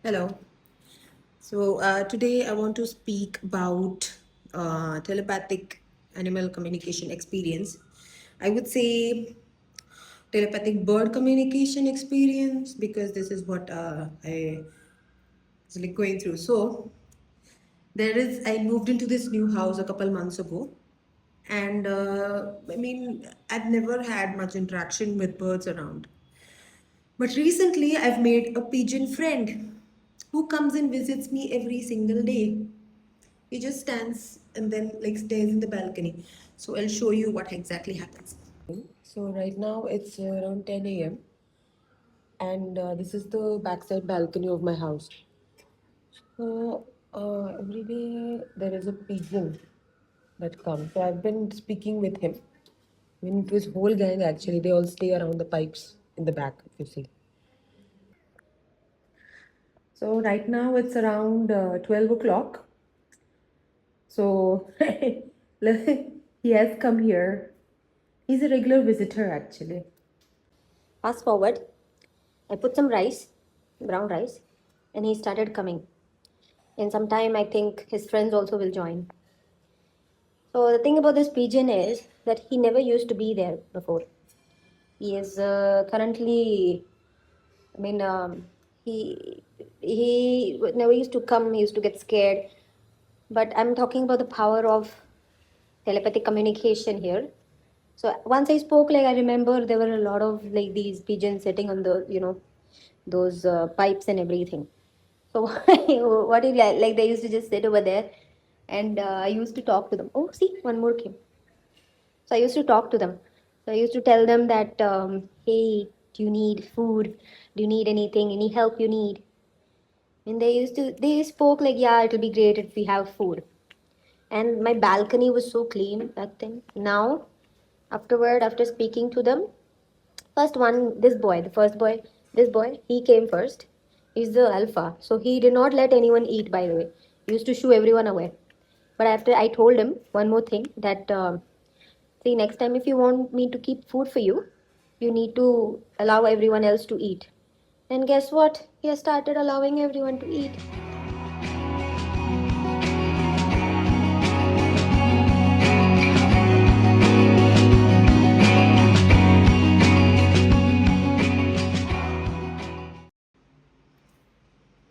Hello. So today I want to speak about telepathic animal communication experience. I would say telepathic bird communication experience because this is what I was like going through. So I moved into this new house a couple months ago, and I mean, I've never had much interaction with birds around. But recently, I've made a pigeon friend who comes and visits me every single day. He just stands and then like stays in the balcony. So I'll show you what exactly happens. So right now it's around 10 a.m. and this is the backside balcony of my house. So every day there is a pigeon that comes. So I've been speaking with him. I mean, to his whole gang actually, they all stay around the pipes in the back, if you see. So right now it's around 12 o'clock. So he has come here. He's a regular visitor actually. Fast forward, I put some rice, brown rice, and he started coming. In some time, I think his friends also will join. So the thing about this pigeon is that he never used to be there before. He is currently, I mean, he never used to come. He used to get scared. But I'm talking about the power of telepathic communication here. So once I spoke, like I remember there were a lot of like these pigeons sitting on the those pipes and everything. So what if like they used to just sit over there, and I used to talk to them. Oh, see, one more came. So I used to talk to them. So I used to tell them that, hey, do you need food? Do you need anything? Any help you need? And they spoke like, yeah, it'll be great if we have food. And my balcony was so clean back then. Now, after speaking to them, first one, this boy, the first boy, this boy, he came first. He's the alpha. So he did not let anyone eat, by the way. He used to shoo everyone away. But after I told him one more thing that, see, next time if you want me to keep food for you, you need to allow everyone else to eat. And guess what? He has started allowing everyone to eat.